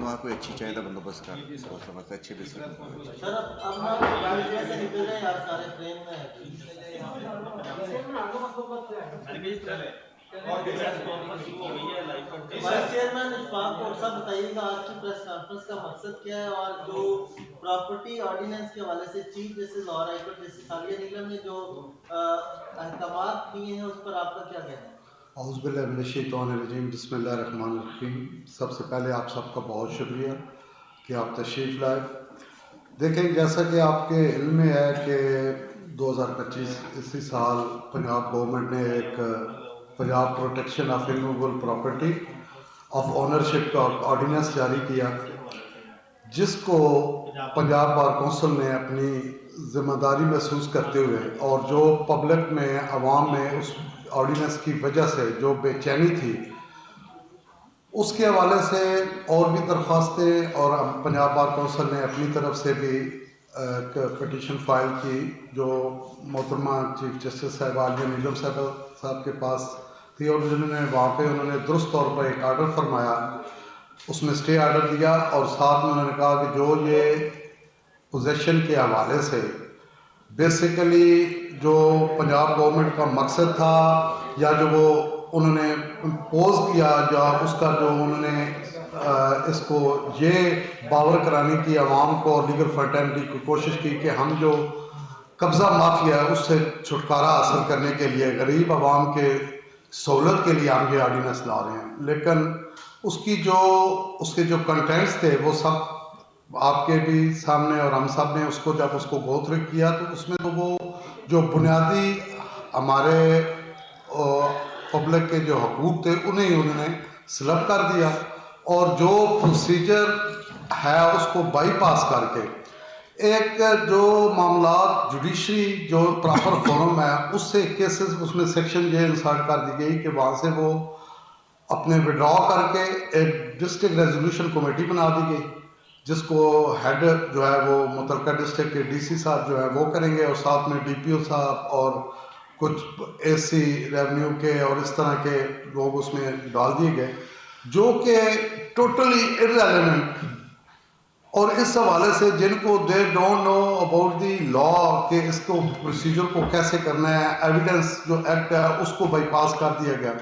रहनुमा कोई अच्छी चाहिए बंदोबस्त कर समझते अच्छे भी सर अब ना गाड़ी से निकल जाए यार सारे ट्रेन में वाइस चेयरमैन इशफाक कोट साहब बताइएगा आज की प्रेस कॉन्फ्रेंस का मकसद क्या है और जो प्रॉपर्टी ऑर्डिनेंस के हवाले से चीफ जस्टिस और हाईकोर्ट जस्टिस सालिया निगम ने जो अहकामात दिए हैं उस पर आपका क्या कहना है? औज़ुबिल्लाहिमिनश्शैतानिर्रजीम बिस्मिल्लाहिर्रहमानिर्रहीम। सबसे पहले आप सबका बहुत शुक्रिया कि आप तशरीफ़ लाए। देखें, जैसा कि आपके इल्म में है कि 2025 इसी साल पंजाब गवर्नमेंट ने एक Punjab protection of immovable property of ownership का ऑर्डिनेंस जारी किया, जिसको पंजाब बार कौंसिल ने अपनी ज़िम्मेदारी महसूस करते हुए और जो पब्लिक में आवाम में उस ऑर्डिनेंस की वजह से जो बेचैनी थी उसके हवाले से और भी दरख्वास्तें, और पंजाब बार कौंसिल ने अपनी तरफ से भी एक पटिशन फाइल की जो मोहतरमा चीफ जस्टिस साहब आलिया नीलम साहब के पास थी, और जिन्होंने वहाँ पे उन्होंने दुरुस्त तौर पर एक आर्डर फरमाया, उसमें स्टे आर्डर दिया, और साथ में उन्होंने कहा कि जो ये पोजेशन के हवाले से बेसिकली जो पंजाब गवर्नमेंट का मकसद था या जो वो उन्होंने इम्पोज किया, या उसका जो उन्होंने इसको ये बावर कराने की आवाम को और लीगल फर्टेनिटी की कोशिश की कि हम जो कब्ज़ा माफिया है उससे छुटकारा हासिल करने के लिए गरीब आवाम के सहूलत के लिए हम ये ऑर्डिनेंस ला रहे हैं, लेकिन उसके जो कंटेंट्स थे वो सब आपके भी सामने और हम सब ने उसको जब उसको गो थ्रू किया तो उसमें तो वो जो बुनियादी हमारे पब्लिक के जो हकूक़ थे उन्हें उन्होंने स्लब कर दिया, और जो प्रोसीजर है उसको बाईपास करके एक जो मामलात जुडिशरी जो प्रॉपर फोरम है उससे केसेस उसमें सेक्शन ये इंसर्ट कर दी गई कि वहाँ से वो अपने विड्रॉ करके एक डिस्ट्रिक्ट रेजोल्यूशन कमेटी बना दी गई, जिसको हेड जो है वो मुतलका डिस्ट्रिक्ट के डीसी साहब जो है वो करेंगे, और साथ में डीपीओ साहब और कुछ एसी रेवेन्यू के और इस तरह के लोग उसमें डाल दिए गए, जो कि टोटली इररेलेवेंट, और इस हवाले से जिनको they don't know about the law के इसको प्रोसीजर को कैसे करना है, एविडेंस जो एक्ट है उसको बाईपास कर दिया गया।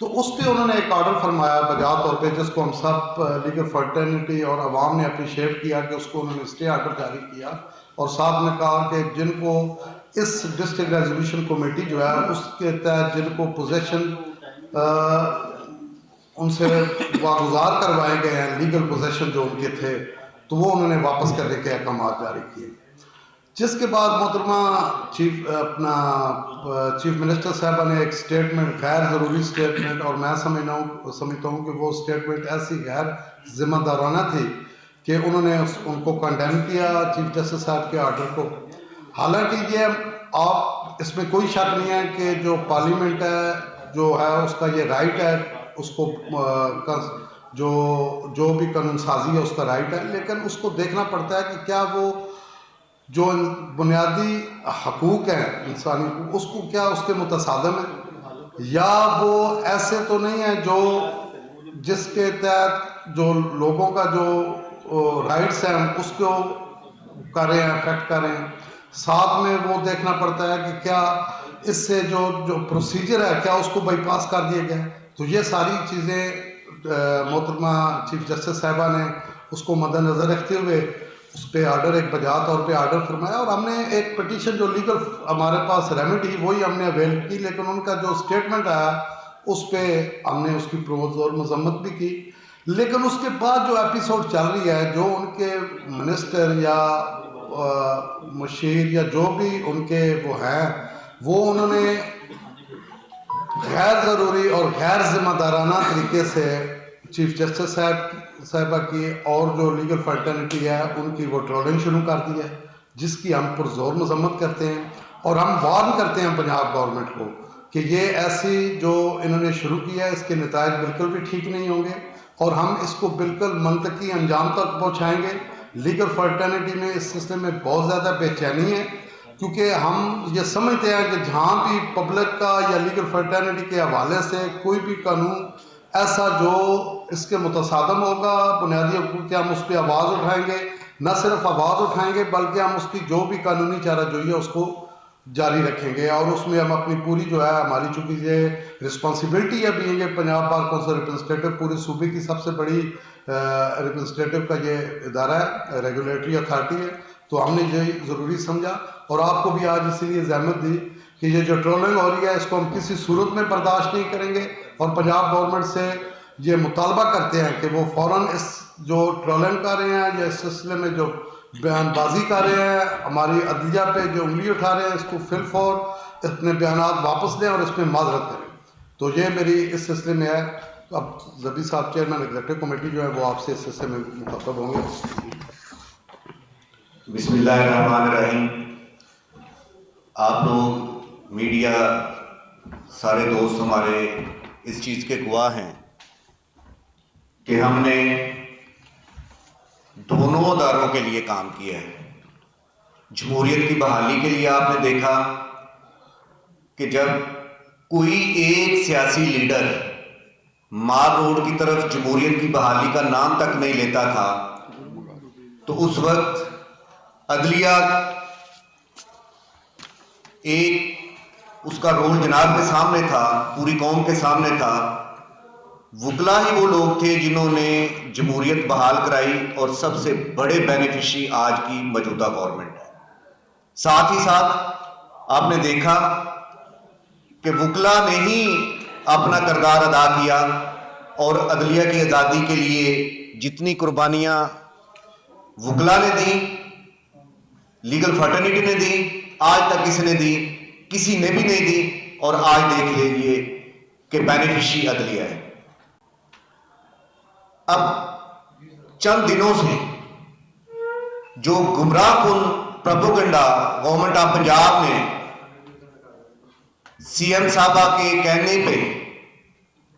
तो उस पर उन्होंने एक ऑर्डर फरमाया बजा तौर पे, जिसको हम सब लीगल फर्टेनिटी और आवाम ने अप्रिशिएट किया कि उसको उन्होंने स्टे ऑर्डर जारी किया, और साथ में कहा कि जिनको इस डिस्ट्रिक्ट रेजोल्यूशन कमेटी जो है उसके तहत जिनको पोजेशन उनसे वागुजार करवाए गए हैं, लीगल पोजेशन जो उनके थे, तो वो उन्होंने वापस करने के अहकाम जारी किए। जिसके बाद मोहतरमा चीफ मिनिस्टर साहबा ने एक स्टेटमेंट, गैर ज़रूरी स्टेटमेंट, और मैं समझता हूँ कि वो स्टेटमेंट ऐसी गैर जिम्मेदाराना थी कि उन्होंने उनको कंडेम किया चीफ जस्टिस साहब के ऑर्डर को। हालांकि ये आप इसमें कोई शक नहीं है कि जो पार्लियामेंट है जो है उसका ये राइट है, उसको जो भी कानून साजी है उसका राइट है, लेकिन उसको देखना पड़ता है कि क्या वो जो बुनियादी हकूक़ हैं इंसानी उसको क्या उसके मुतसादम है, या वो ऐसे तो नहीं है जो जिसके तहत जो लोगों का जो राइट्स हैं उसको कर रहे हैं, अफेक्ट कर रहे हैं। साथ में वो देखना पड़ता है कि क्या इससे जो प्रोसीजर है क्या उसको बाईपास कर दिया गया। तो ये सारी चीज़ें मोहतरमा चीफ जस्टिस साहिबा ने उसको मद्देनज़र रखते हुए उस पर ऑर्डर एक बजा तौर पे ऑर्डर फरमाया, और हमने एक पटिशन जो लीगल हमारे पास रेमेडी वही हमने अवेल की, लेकिन उनका जो स्टेटमेंट आया उस पर हमने उसकी प्रोज और मजम्मत भी की। लेकिन उसके बाद जो एपिसोड चल रही है, जो उनके मिनिस्टर या मुशीर या जो भी उनके वो हैं, वो उन्होंने गैर ज़रूरी और गैर जिम्मेदाराना तरीके से चीफ जस्टिस साहिबा की और जो लीगल फर्टेनिटी है उनकी वो ट्रोलिंग शुरू कर दी है, जिसकी हम पुरजोर मजम्मत करते हैं, और हम वार्न करते हैं पंजाब गवर्नमेंट को कि ये ऐसी जो इन्होंने शुरू किया है इसके नतायज बिल्कुल भी ठीक नहीं होंगे, और हम इसको बिल्कुल मंतकी अंजाम तक पहुँचाएँगे। लीगल फर्टेनिटी में इस सिस्टम में बहुत ज़्यादा बेचैनी है, क्योंकि हम ये समझते हैं कि जहाँ भी पब्लिक का या लीगल फर्टेनिटी के हवाले से कोई भी कानून ایسا جو اس کے متصادم ہوگا بنیادی حقوق کے، ہم اس پہ آواز اٹھائیں گے. نہ صرف آواز اٹھائیں گے بلکہ ہم اس کی جو بھی قانونی چارہ جوئی ہے اس کو جاری رکھیں گے. اور اس میں ہم اپنی پوری جو ہے ہماری چونکہ یہ رسپانسبلٹی ہے بھی یہ پنجاب بار کونسل ریپرزنٹیٹو پورے صوبے کی سب سے بڑی ریپرزنٹیٹو کا یہ ادارہ ہے، ریگولیٹری اتھارٹی ہے، تو ہم نے یہی ضروری سمجھا اور آپ کو بھی آج اسی لیے زحمت دی کہ یہ جو ٹرولنگ ہو رہی ہے اس کو ہم کسی صورت میں برداشت نہیں کریں گے. اور پنجاب گورنمنٹ سے یہ مطالبہ کرتے ہیں کہ وہ فوراً اس جو ٹرولنگ کر رہے ہیں یا اس سلسلے میں جو بیان بازی کر رہے ہیں، ہماری عدلیہ پہ جو انگلی اٹھا رہے ہیں، اس کو فی الفور اپنے بیانات واپس لیں اور اس میں معذرت کریں. تو یہ میری اس سلسلے میں ہے. اب زبی صاحب چیئرمین ایگزیکٹو کمیٹی جو ہے وہ آپ سے اس سلسلے میں مخاطب ہوں گے. بسم اللہ الرحمن الرحیم. آپ لوگ میڈیا سارے دوست ہمارے اس چیز کے گواہ ہیں کہ ہم نے دونوں اداروں کے لیے کام کیا ہے. جمہوریت کی بحالی کے لیے آپ نے دیکھا کہ جب کوئی ایک سیاسی لیڈر مار روڈ کی طرف جمہوریت کی بحالی کا نام تک نہیں لیتا تھا تو اس وقت عدلیہ ایک اس کا رول جناب کے سامنے تھا، پوری قوم کے سامنے تھا. وکلا ہی وہ لوگ تھے جنہوں نے جمہوریت بحال کرائی اور سب سے بڑے بینیفیشری آج کی موجودہ گورنمنٹ ہے. ساتھ ہی ساتھ آپ نے دیکھا کہ وکلا نے ہی اپنا کردار ادا کیا اور عدلیہ کی آزادی کے لیے جتنی قربانیاں وکلا نے دی، لیگل فرٹرنیٹی نے دی، آج تک کسی نے دی؟ کسی نے بھی نہیں دی. اور آج دیکھ لیجیے کہ بینیفیشری عدلیہ ہے. اب چند دنوں سے جو گمراہ کن پروپیگنڈا گورنمنٹ آف پنجاب نے سی ایم صاحبہ کے کہنے پہ،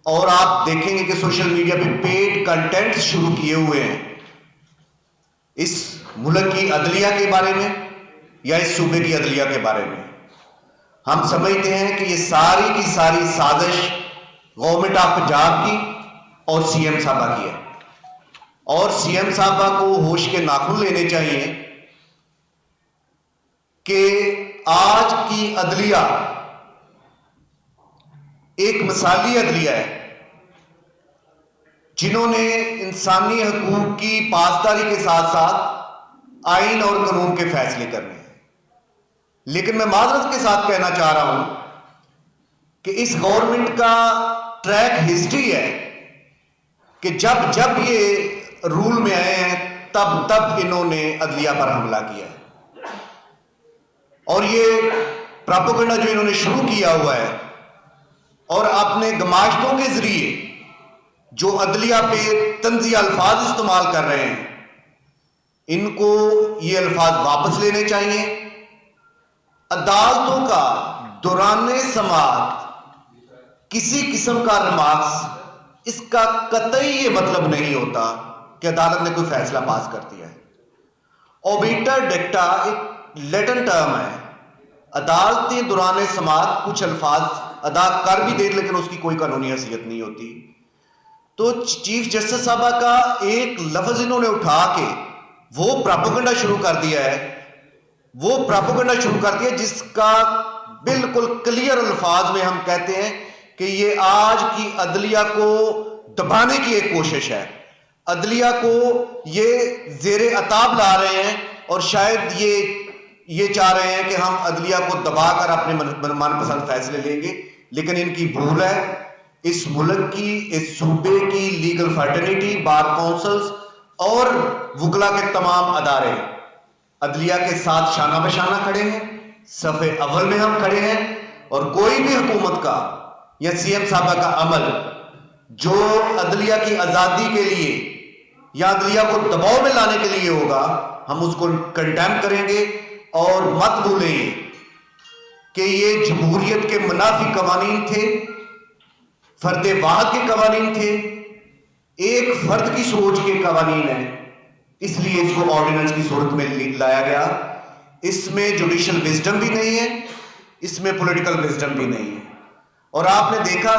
اور آپ دیکھیں گے کہ سوشل میڈیا پہ پیڈ کنٹینٹس شروع کیے ہوئے ہیں اس ملک کی عدلیہ کے بارے میں یا اس صوبے کی عدلیہ کے بارے میں، ہم سمجھتے ہیں کہ یہ ساری کی ساری سازش گورنمنٹ آف پنجاب کی اور سی ایم صاحبہ کی ہے. اور سی ایم صاحبہ کو ہوش کے ناخن لینے چاہیے کہ آج کی عدلیہ ایک مثالی عدلیہ ہے جنہوں نے انسانی حقوق کی پاسداری کے ساتھ ساتھ آئین اور قانون کے فیصلے کرنے ہیں. لیکن میں معذرت کے ساتھ کہنا چاہ رہا ہوں کہ اس گورنمنٹ کا ٹریک ہسٹری ہے کہ جب جب یہ رول میں آئے ہیں تب تب انہوں نے عدلیہ پر حملہ کیا ہے. اور یہ پروپیگنڈا جو انہوں نے شروع کیا ہوا ہے اور اپنے گماشتوں کے ذریعے جو عدلیہ پہ طنزی الفاظ استعمال کر رہے ہیں، ان کو یہ الفاظ واپس لینے چاہیے. عدالتوں کا دوران سماعت کسی قسم کا ریمارکس اس کا قطعی یہ مطلب نہیں ہوتا کہ عدالت نے کوئی فیصلہ پاس کر دیا ہے. اوبیٹر ڈکٹا ایک لیٹن ٹرم ہے. عدالتیں دوران سماعت کچھ الفاظ ادا کر بھی دے لیکن اس کی کوئی قانونی حیثیت نہیں ہوتی. تو چیف جسٹس صاحبہ کا ایک لفظ انہوں نے اٹھا کے وہ پروپیگنڈا شروع کر دیا ہے، جس کا بالکل کلیئر الفاظ میں ہم کہتے ہیں کہ یہ آج کی عدلیہ کو دبانے کی ایک کوشش ہے. عدلیہ کو یہ زیر عتاب لا رہے ہیں اور شاید یہ چاہ رہے ہیں کہ ہم عدلیہ کو دبا کر اپنے من پسند فیصلے لیں گے، لیکن ان کی بھول ہے. اس ملک کی، اس صوبے کی لیگل فرٹرنیٹی، بار کونسلز اور وکلا کے تمام ادارے عدلیہ کے ساتھ شانہ بشانہ کھڑے ہیں. صفحے اول میں ہم کھڑے ہیں اور کوئی بھی حکومت کا یا سی ایم صاحبہ کا عمل جو عدلیہ کی آزادی کے لیے یا عدلیہ کو دباؤ میں لانے کے لیے ہوگا ہم اس کو کنڈیم کریں گے. اور مت بھولیں کہ یہ جمہوریت کے منافی قوانین تھے، فرد واحد کے قوانین تھے، ایک فرد کی سوچ کے قوانین ہیں، اس لیے اس کو آرڈیننس کی صورت میں لایا گیا. اس میں جوڈیشل وزڈم بھی نہیں ہے، اس میں پولیٹیکل وزڈم بھی نہیں ہے. اور آپ نے دیکھا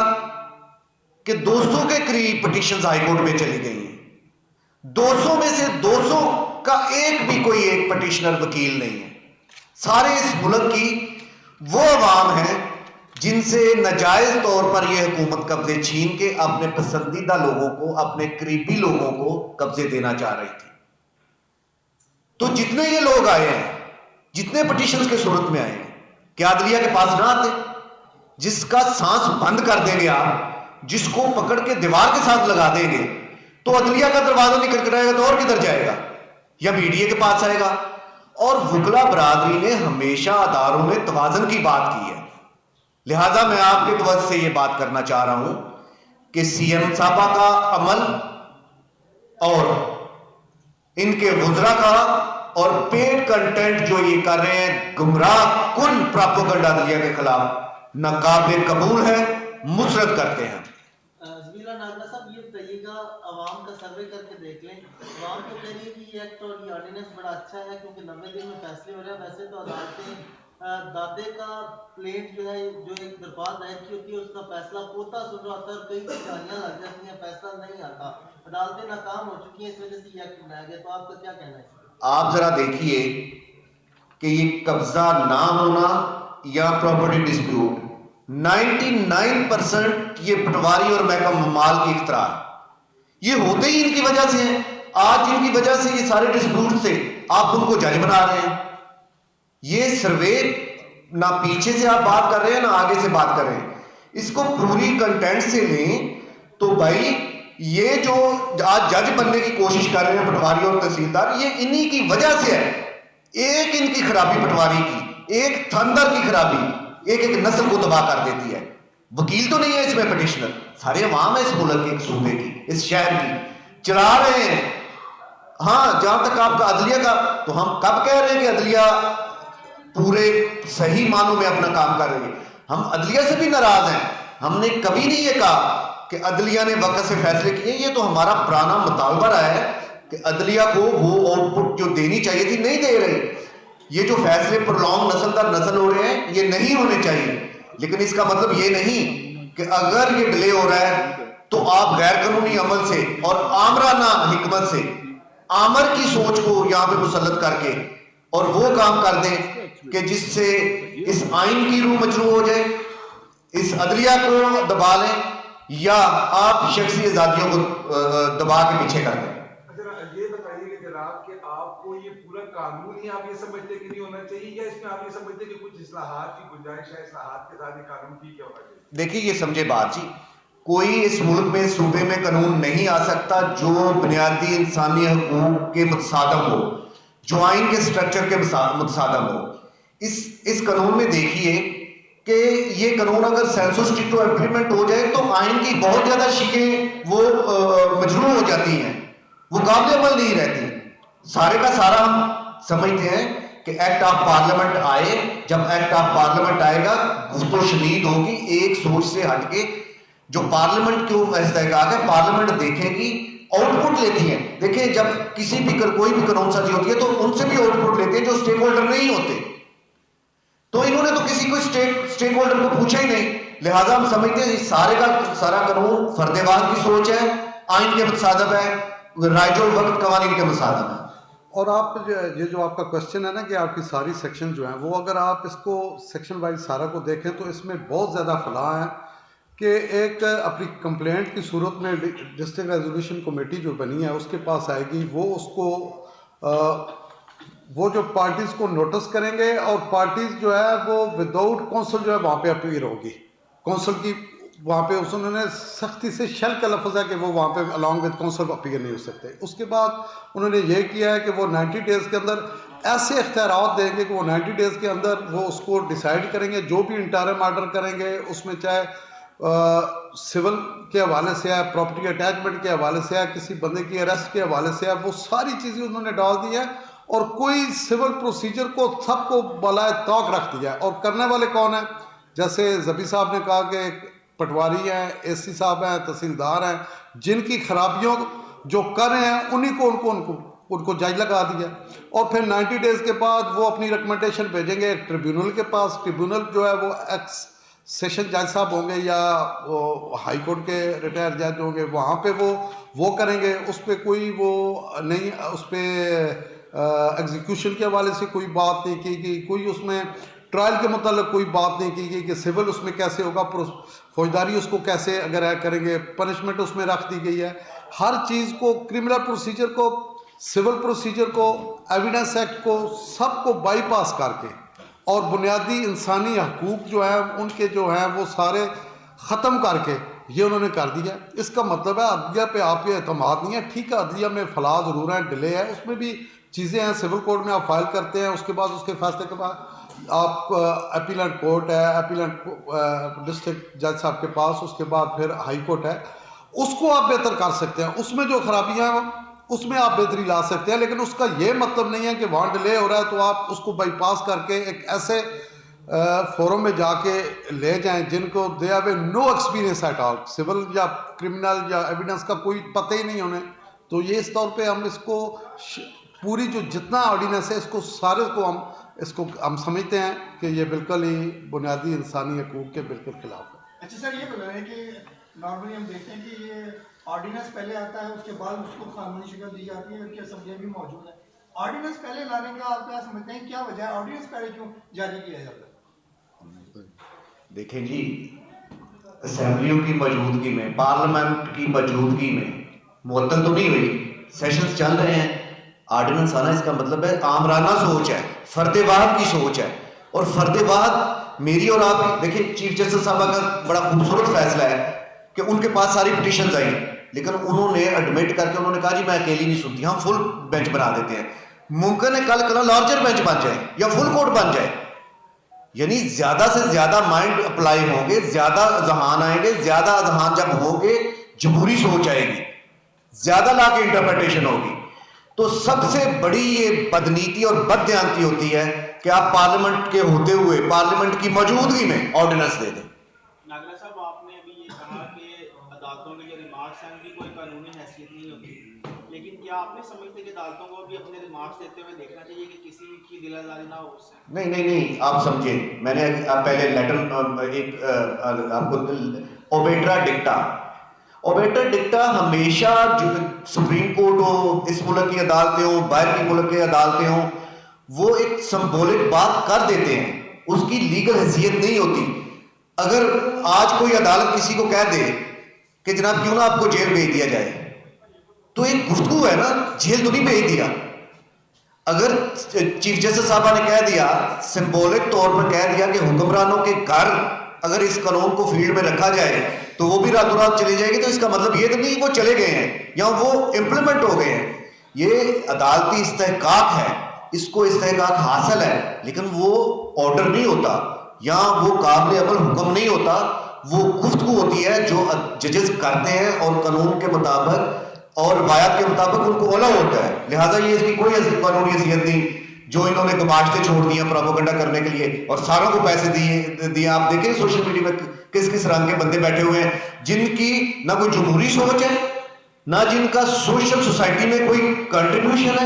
کہ 200 کے قریب پٹیشنز ہائی کورٹ میں چلی گئی ہیں. 200 میں سے 200 کا ایک بھی کوئی ایک پٹیشنر وکیل نہیں ہے. سارے اس ملک کی وہ عوام ہیں جن سے ناجائز طور پر یہ حکومت قبضے چھین کے اپنے پسندیدہ لوگوں کو، اپنے قریبی لوگوں کو قبضے دینا چاہ رہی تھی. تو جتنے یہ لوگ آئے ہیں، جتنے پٹیشنز کے صورت میں آئے ہیں، کیا عدلیہ کے پاس نہ آتے؟ جس کا سانس بند کر دیں گے آپ، جس کو پکڑ کے دیوار کے ساتھ لگا دیں گے، تو عدلیہ کا دروازہ نہیں کھٹکھٹائے گا تو اور کدھر جائے گا؟ یا میڈیا کے پاس آئے گا. اور وکلا برادری نے ہمیشہ اداروں میں توازن کی بات کی ہے. لہذا میں آپ کے توجہ سے یہ بات کرنا چاہ رہا ہوں کہ سی ایم صاحبہ کا عمل اور ان کے وزراء کا اور پیڈ کنٹینٹ جو یہ کر رہے ہیں گمراہ کن پراپوگنڈا عدلیہ کے خلاف ناقابل قبول ہے، مسرت کرتے ہیں. زبیلا ناظرہ صاحب، یہ بتائیے گا، عوام کا سروے کر کے دیکھ لیں، عوام تو کہہ رہی ہے کہ یہ ایکٹ اور یہ آرڈیننس بڑا اچھا ہے کیونکہ 90 دن میں فیصلے ہو رہے ہیں. ویسے تو عدالتیں دادے کا پلیٹ جو ہے، جو ایک درخواست دائر کی ہوتی ہے، اس کا فیصلہ پوتا سن رہا ہوتا ہے اور کئی گالیاں لگ جاتی ہیں، فیصلہ نہیں آتا. عدالتیں ناکام ہو چکی ہیں، اس وجہ سے یہ ایکٹ بنایا گیا. تو آپ کا کیا کہنا ہے؟ آپ ذرا دیکھیے کہ یہ قبضہ نہ ہونا یا پراپرٹی ڈسپیوٹ 99% یہ پٹواری اور محکمہ مال کی اختراع یہ ہوتے ہی ان کی وجہ سے ہیں. آج ان کی وجہ سے یہ سارے ڈسپیوٹ سے آپ ان کو جج بنا رہے ہیں. یہ سروے نہ پیچھے سے آپ بات کر رہے ہیں نہ آگے سے بات کر رہے ہیں. اس کو پوری کنٹینٹ سے لیں تو بھائی یہ جو آج جج بننے کی کوشش کر رہے ہیں پٹواری اور تحصیلدار، یہ انہی کی وجہ سے ہے. ایک ان کی خرابی پٹواری کی، ایک تھندر کی خرابی ایک ایک نسل کو تباہ کر دیتی ہے. وکیل تو نہیں ہے اس میں پٹیشنر، سارے عوام ہے اس ملک کے، ایک صوبے کی، اس شہر کی، چلا رہے ہیں. ہاں جہاں تک آپ کا عدلیہ کا، تو ہم کب کہہ رہے ہیں کہ عدلیہ پورے صحیح معنوں میں اپنا کام کر رہی ہے؟ ہم عدلیہ سے بھی ناراض ہیں. ہم نے کبھی نہیں یہ کہا کہ عدلیہ نے وقت سے فیصلے کیے. یہ تو ہمارا پرانا مطالبہ رہا ہے کہ عدلیہ کو وہ آؤٹ پٹ جو دینی چاہیے تھی نہیں دے رہے. یہ جو فیصلے پرولونگ نسل در نسل ہو رہے ہیں یہ نہیں ہونے چاہیے. لیکن اس کا مطلب یہ نہیں کہ اگر یہ ڈیلے ہو رہا ہے تو آپ غیر قانونی عمل سے اور آمرانہ حکمت سے آمر کی سوچ کو یہاں پہ مسلط کر کے اور وہ کام کر دیں کہ جس سے اس آئین کی روح مجروح ہو جائے، اس عدلیہ کو دبا لیں یا آپ شخصی آزادیوں کو دبا کے پیچھے کر دیں. یہ بتائیے کہ جناب کہ آپ کو یہ پورا قانون ہی آپ یہ سمجھتے کہ نہیں ہونا چاہیے، یا اس میں آپ یہ سمجھتے کہ کچھ اصلاحات کی گنجائش ہے، اصلاحات کے ساتھ یہ قانون ٹھیک ہونا چاہیے؟ دیکھیے یہ سمجھے بات جی، کوئی اس ملک میں صوبے میں قانون نہیں آ سکتا جو بنیادی انسانی حقوق کے متصادم ہو، جو آئین کے سٹرکچر کے متصادم ہو. اس قانون میں دیکھیے کہ یہ قانون اگر سینسو اسٹرکٹو امپلیمنٹ ہو جائے تو آئین کی بہت زیادہ شکیں وہ مجروح ہو جاتی ہیں، وہ قابل عمل نہیں رہتی. سارے کا سارا ہم سمجھتے ہیں کہ ایکٹ آف پارلیمنٹ آئے، جب ایکٹ آف پارلیمنٹ آئے گا گفت و شنید ہوگی ایک سوچ سے ہٹ کے. جو پارلیمنٹ کو استحقاق ہے پارلیمنٹ دیکھے گی، آؤٹ پٹ لیتی ہیں. دیکھیں جب کسی بھی کوئی بھی قانون سازی ہوتی ہے تو ان سے بھی آؤٹ پٹ لیتے ہیں جو اسٹیک ہولڈر نہیں ہوتے. تو انہوں نے تو کسی کو اسٹیک ہولڈر کو پوچھا ہی نہیں. لہٰذا ہم سمجھتے ہیں سارے کا سارا قانون فردوار کی سوچ ہے، آئین کے متصادم ہے، رائج الوقت قوانین کے متصادم ہے. اور آپ یہ جو آپ کا کوشچن ہے نا کہ آپ کی ساری سیکشن جو ہیں وہ اگر آپ اس کو سیکشن وائز سارا کو دیکھیں تو اس میں بہت زیادہ خلا ہیں کہ ایک اپنی کمپلینٹ کی صورت میں ڈسٹرکٹ ریزولوشن کمیٹی جو بنی ہے اس کے پاس آئے گی، وہ اس کو وہ جو پارٹیز کو نوٹس کریں گے اور پارٹیز جو ہے وہ وداؤٹ کونسل جو ہے وہاں پہ اپیئر ہوگی. کونسل کی وہاں پہ انہوں نے سختی سے شل کا لفظ ہے کہ وہ وہاں پہ along with کونسل اپیئر نہیں ہو سکتے. اس کے بعد انہوں نے یہ کیا ہے کہ وہ 90 ڈیز کے اندر ایسے اختیارات دیں گے کہ وہ 90 ڈیز کے اندر وہ اس کو ڈیسائیڈ کریں گے. جو بھی انٹرم آرڈر کریں گے اس میں چاہے سول کے حوالے سے ہے، پراپرٹی اٹیچمنٹ کے حوالے سے ہے، کسی بندے کی اریسٹ کے حوالے سے ہے، وہ ساری چیزیں انہوں نے ڈال دی ہیں اور کوئی سول پروسیجر کو سب کو بالائے طاق رکھ دیا ہے. اور کرنے والے کون ہیں؟ جیسے زبی صاحب نے کہا کہ پٹواری ہیں، اے سی صاحب ہیں، تحصیلدار ہیں، جن کی خرابیوں جو کر رہے ہیں انہی کو ان کو جج لگا دیا. اور پھر 90 ڈیز کے بعد وہ اپنی ریکمنڈیشن بھیجیں گے ایک ٹریبیونل کے پاس. ٹریبیونل جو ہے وہ ایکس सेशन जज साहब होंगे या हाई कोर्ट के रिटायर जज होंगे, वहाँ पे वो करेंगे, उस पर कोई वो नहीं, उस पर एग्जीक्यूशन के हवाले से कोई बात नहीं की गई, कोई उसमें ट्रायल के मतलब कोई बात नहीं की गई कि सिविल उसमें कैसे होगा, फौजदारी उसको कैसे अगर करेंगे, पनिशमेंट उसमें रख दी गई है। हर चीज़ को, क्रिमिनल प्रोसीजर को, सिविल प्रोसीजर को, एविडेंस एक्ट को, सबको बाईपास करके और बुनियादी इंसानी हकूक़ जो हैं उनके जो हैं वो सारे ख़त्म करके ये उन्होंने कर दिया। इसका मतलब है अदलिया पे आपके एतमाद नहीं है। ठीक है, अदलिया में फलाह ज़रूर है, डिले है, उसमें भी चीज़ें हैं, सिविल कोर्ट में आप फाइल करते हैं, उसके बाद उसके फैसले के बाद आप अपीलेंट कोर्ट है, अपीलेंट डिस्ट्रिक्ट जज साहब के पास, उसके बाद फिर हाई कोर्ट है, उसको आप बेहतर कर सकते हैं। उसमें जो खराबियाँ हैं उसमें आप बेहतरी ला सकते हैं, लेकिन उसका ये मतलब नहीं है कि वहाँ डिले हो रहा है तो आप उसको बाईपास करके एक ऐसे फोरम में जाके ले जाएं जिनको they have no experience at all, civil या क्रिमिनल या एविडेंस का कोई पता ही नहीं होने। तो ये इस तौर पे हम इसको पूरी जो जितना ऑर्डिनेंस है इसको सारे को हम समझते हैं कि ये बिल्कुल ही बुनियादी इंसानी हकूक़ के बिल्कुल खिलाफ है। अच्छा सर, ये बोल रहे हैं कि नॉर्मली हम देखते हैं कि ये ऑर्डिनेंस पहले आता है, उसके बाद उसको कानूनी शक्ल दी जाती है, उनकी असम्बलियाँ भी मौजूद है। ऑर्डिनेंस पहले लाने का आप क्या समझते हैं, क्या वजह है, ऑर्डिनेंस पहले क्यों जारी किया जाता है? देखें जी, असेंबलियों की मौजूदगी में, पार्लियामेंट की मौजूदगी में मुअत्तल तो नहीं हुई, सेशंस चल रहे हैं, ऑर्डिनेंस आना इसका मतलब है आमराना सोच है, फर्देवाद की सोच है। और फर्देवाद मेरी और आपकी, देखिए चीफ जस्टिस साहब का बड़ा खूबसूरत फैसला है कि उनके पास सारी पिटीशंस आई, लेकिन उन्होंने एडमिट करके उन्होंने कहा जी मैं अकेली नहीं सुनती, हम फुल बेंच बना देते हैं। मुमकिन है कल कल लार्जर बेंच बन जाए या फुल कोर्ट बन जाए, यानी ज्यादा से ज्यादा माइंड अप्लाई होंगे, ज्यादा अजहान आएंगे, ज्यादा अजहान जब होंगे जमहूरी सोच आएगी, ज्यादा ला के इंटरप्रिटेशन होगी। तो सबसे बड़ी ये बदनीति और बदध्यानती होती है कि आप पार्लियामेंट के होते हुए पार्लियामेंट की मौजूदगी में ऑर्डिनेंस दे दें। नागरा साहब, आपने अभी ये कहा कि अदालतों के जो रिमार्क्स हैं उनकी कोई कानूनी हैसियत नहीं होती, लेकिन क्या आप नहीं समझते कि अदालतों को भी अपने रिमार्क्स देते हुए देखना चाहिए कि किसी की दिलाजारी ना हो उससे? नहीं, आप समझे, मैंने पहले लेटर एक आपको ओबेट्रा डिक्टा हमेशा जो सुप्रीम कोर्ट हो, इस मुल्क की अदालतें हो, बाहर की मुल्क की अदालतें हो, वो एक सिंबॉलिक बात कर देते हैं, उसकी लीगल हैसियत नहीं होती। अगर आज कोई अदालत किसी को कह दे कि जनाब क्यों ना आपको जेल भेज दिया जाए, तो एक गुफ्तगू है ना, जेल तो नहीं भेज दिया। अगर चीफ जस्टिस साहबा ने कह दिया, सिंबॉलिक तौर पर कह दिया कि हुक्मरानों के घर अगर इस कानून को फील्ड में रखा जाए तो वो भी रातों रात चले जाएंगे, तो इसका मतलब ये तो नहीं वो चले गए हैं या वो इम्प्लीमेंट हो गए हैं। ये अदालती इस्तेहकाक है, इसको इस्तेहकाक हासिल है, लेकिन वो ऑर्डर नहीं होता या वो काबिल अमल हुक्म नहीं होता, वो गुफ्तगू होती है जो जजेस करते हैं और कानून के मुताबिक और रवायत के मुताबिक उनको अलाउ होता है। लिहाजा ये इसकी कोई कानूनी हैसियत नहीं जो इन्होंने गमाश्ते छोड़ दिया प्रोपेगेंडा करने के लिए और सारों को पैसे दिए। आप देखें सोशल मीडिया में किस किस रंग के बंदे बैठे हुए हैं जिनकी ना कोई जमहूरी सोच है, ना जिनका सोशल सोसाइटी में कोई कंट्रीब्यूशन है,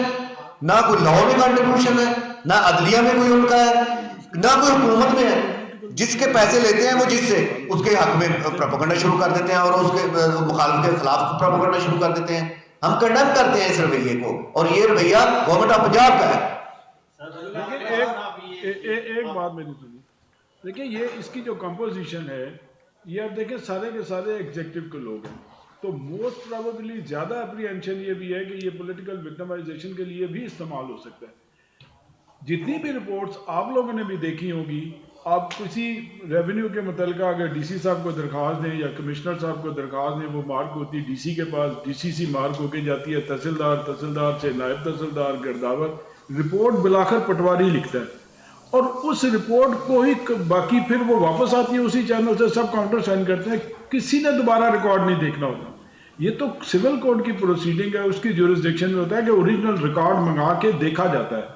ना कोई लॉ में कंट्रीब्यूशन है, ना अदलिया में कोई उनका है, ना कोई हुकूमत में है। जिसके पैसे लेते हैं वो जिससे उसके हक में प्रोपेगेंडा शुरू कर देते हैं और उसके मुखालिफ के खिलाफ प्रोपेगेंडा शुरू कर देते हैं। हम कंडेम करते हैं इस रवैये को और ये रवैया गवर्नमेंट ऑफ पंजाब का है। एक बात मेरी सुनिए, देखिए ये इसकी जो कंपोजिशन है ये आप देखें सारे के सारे एग्जेक्टिव के लोग हैं, तो मोस्ट प्रोबेबली ज़्यादा अप्रीहेंशन ये भी है कि ये पॉलिटिकल विक्टिमाइजेशन के लिए भी इस्तेमाल हो सकता है। जितनी भी रिपोर्ट्स आप लोगों ने भी देखी होगी, आप किसी रेवेन्यू के मुतल्लिक़ अगर डीसी साहब को दरख्वास्त दें या कमिश्नर साहब को दरख्वास्त दें, वो मार्क होती है डीसी के पास, डीसीसी मार्क होके जाती है तहसीलदार, तहसीलदार से नायब तहसीलदार, गिरदावर, रिपोर्ट बिलाखिर पटवारी लिखता है और उस रिपोर्ट को ही बाकी फिर वो वापस आती है उसी चैनल से, सब काउंटर साइन करते हैं, किसी ने दोबारा रिकॉर्ड नहीं देखना होता। ये तो सिविल कोर्ट की प्रोसीडिंग है, उसकी ज्यूरिसडिक्शन में होता है कि ओरिजिनल रिकॉर्ड मंगा के देखा जाता है।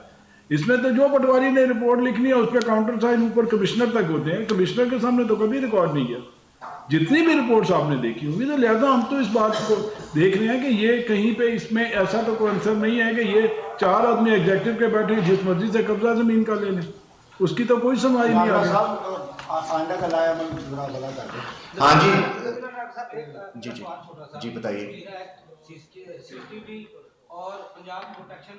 इसमें तो जो पटवारी ने रिपोर्ट लिखनी है उस पर काउंटर साइन ऊपर कमिश्नर तक होते हैं, कमिश्नर के सामने तो कभी रिकॉर्ड नहीं किया। जितनी भी रिपोर्ट्स आपने देखी होंगी, तो लिहाजा हम तो इस बात को देख रहे हैं कि ये कहीं पे इसमें ऐसा तो कोई आंसर नहीं है कि ये 4 आदमी एग्जेक्टिव के बैठे जिस मर्जी से कब्जा जमीन का ले लें, उसकी तो कोई सुनवाई नहीं आ रही। आइंदा का लाया अमल कुछ बुरा भला कर दे। हाँ जी जी जी जी बताइए। सीसीटीवी और पंजाब प्रोटेक्शन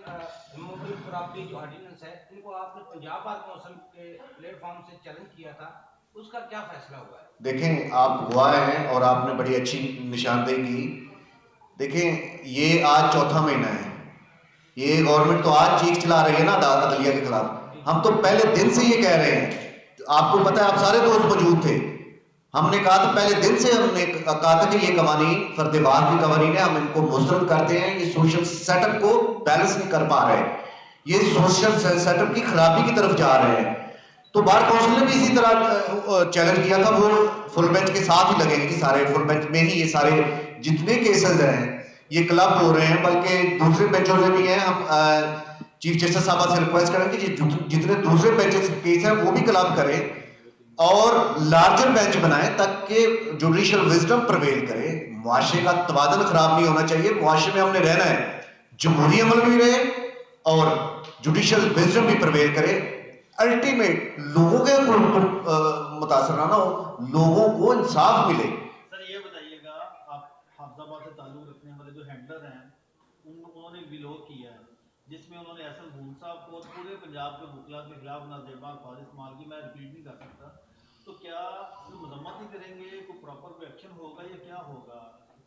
मूवमेंट प्रॉपर्टी जो ऑर्डिनेंस है, इनको आपने पंजाब बार कौंसिल के प्लेटफॉर्म से चैलेंज किया था, उसका क्या फैसला हुआ है? देखें, आप हुआ हैं और आपने बड़ी अच्छी निशानदेही की। देखें, ये आज चौथा महीना है, ये गवर्नमेंट तो आज चीख चला रही है ना अदलिया के खिलाफ। हम तो पहले दिन से ये कह रहे हैं, आपको पता है, आप सारे दोस्त मौजूद थे। हमने कहा था पहले दिन से, हमने कहा था कि ये कवानीन फर्देबाद की कवानीन है, हम इनको मुस्तरद करते हैं, ये सोशल सेटअप को बैलेंस नहीं कर पा रहे, ये सोशल सेटअप की खराबी की तरफ जा रहे हैं। तो बार काउंसिल ने भी इसी तरह चैलेंज किया था, वो फुल बेंच के साथ ही लगेंगे कि सारे फुल बेंच में ही ये सारे जितने केसेस हैं ये क्लब हो रहे हैं, बल्कि दूसरे बेंचों से भी हैं। हम चीफ जस्टिस साहब से रिक्वेस्ट करेंगे कि जितने दूसरे बेंचेस केस हैं वो भी क्लब करें और लार्जर बेंच बनाएं ताकि जुडिशियल विजडम प्रवेल करे। मुआशरे का तवादन खराब नहीं होना चाहिए, मुआशरे में हमने रहना है, जमहूरी अमल भी रहे और जुडिशियल विजडम भी प्रवेल करे। अल्टीमेट लोगों के मुतासर ना हो, लोगों को इंसाफ मिले। सर ये बताइएगा, आप हाफजाबाद से ताल्लुक रखने वाले जो हैंडलर हैं उन्होंने विलोक किया है, जिसमें उन्होंने एहसन भून साहब को पूरे पंजाब के वकला के खिलाफ नाजेबा अल्फाज इस्तेमाल की, मैं रिपीट नहीं कर सकता। तो क्या मजम्मत नहीं करेंगे, कोई प्रॉपर कोई एक्शन होगा या क्या होगा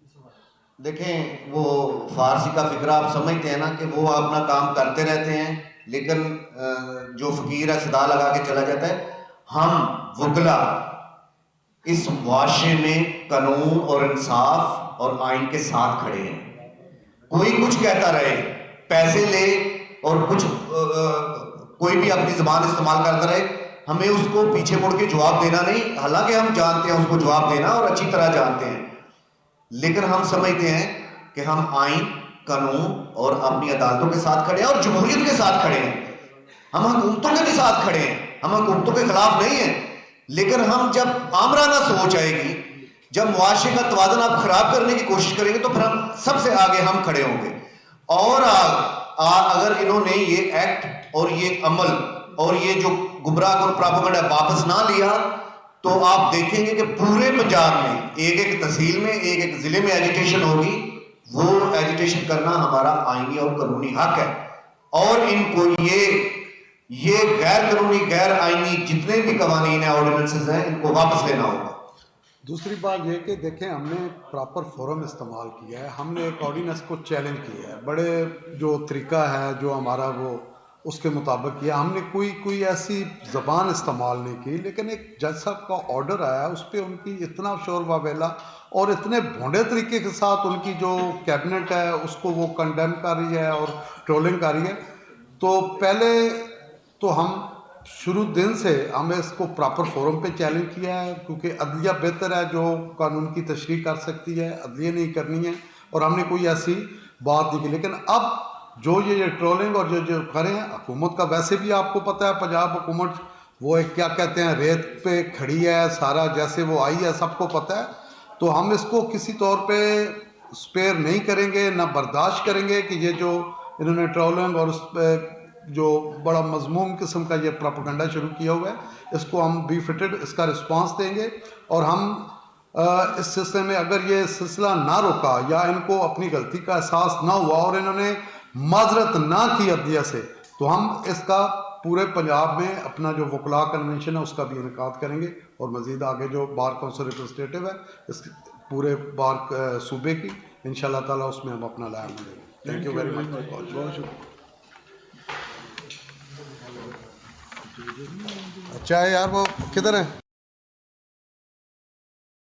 इस बात? देखें, वो फारसी का फिक्रा आप समझते हैं ना कि वो अपना काम करते रहते हैं, लेकिन जो फकीर है सदा लगा के चला जाता है। हम वकला इस मुआशरे में कानून और इंसाफ और आइन के साथ खड़े हैं। कोई कुछ कहता रहे, पैसे ले और कुछ कोई भी अपनी जुबान इस्तेमाल करता रहे, हमें उसको पीछे मुड़ के जवाब देना नहीं। हालांकि हम जानते हैं उसको जवाब देना और अच्छी तरह जानते हैं, लेकिन हम समझते हैं कि हम आइन, कानून और अपनी अदालतों के साथ खड़े हैं और जमहूरियत के साथ खड़े हैं। हम हुकूमतों के भी साथ खड़े हैं, हम हुकूमतों के खिलाफ नहीं हैं, लेकिन हम जब आमराना सोच आएगी, जब मुआशरे का तवादन आप खराब करने की कोशिश करेंगे तो फिर हम सबसे आगे हम खड़े होंगे। और अगर इन्होंने ये एक्ट और ये अमल और ये जो गुमराह और प्रोपेगेंडा वापस ना लिया तो आप देखेंगे कि पूरे पंजाब में एक एक तहसील में एक एक जिले में एजिटेशन होगी। वो एजिटेशन करना हमारा आईनी और कानूनी हक है और इनको ये गैर कानूनी गैर आईनी जितने भी कवानीन है, ऑर्डिनेंसेस हैं, इनको वापस लेना होगा। दूसरी बात ये कि देखें, हमने प्रॉपर फोरम इस्तेमाल किया है, हमने एक ऑर्डिनेंस को चैलेंज किया है, बड़े जो तरीका है जो हमारा वो उसके मुताबिक किया। हमने कोई ऐसी ज़बान इस्तेमाल नहीं की, लेकिन एक जज साहब का ऑर्डर आया, उस पर उनकी इतना शोर वावेला और इतने भोंडे तरीके के साथ उनकी जो कैबिनेट है उसको वो कंडेम कर रही है और ट्रोलिंग कर रही है। तो पहले तो हम शुरू दिन से हमें इसको प्रॉपर फोरम पे चैलेंज किया है, क्योंकि अदलिया बेहतर है जो कानून की तशरीह कर सकती है, अदलिया नहीं करनी है, और हमने कोई ऐसी बात नहीं की। लेकिन अब जो ये ट्रोलिंग और जो करें, हुकूमत का वैसे भी आपको पता है, पंजाब हुकूमत वो एक क्या कहते हैं रेत पे खड़ी है, सारा जैसे वो आई है सबको पता है। तो हम इसको किसी तौर पे स्पेयर नहीं करेंगे, ना बर्दाश्त करेंगे कि ये जो इन्होंने ट्रोलिंग और उस पर जो बड़ा मजमूम किस्म का ये प्रोपेगेंडा शुरू किया हुआ है, इसको हम बी फिटेड इसका रिस्पांस देंगे। और हम इस सिलसिले में अगर ये सिलसिला ना रोका या इनको अपनी गलती का एहसास ना हुआ और इन्होंने माजरत ना की अदलिया से, तो हम इसका पूरे पंजाब में अपना जो वकला कन्वेंशन है उसका भी इनकाद करेंगे और मज़ीद आगे जो बार काउंसिल रिप्रेजेंटेटिव है इस पूरे बार सूबे की इंशाल्लाह ताला उसमें हम अपना लाया मिलेंगे। Thank you very much. बहुत शुक्रिया। अच्छा है यार, वो किधर है?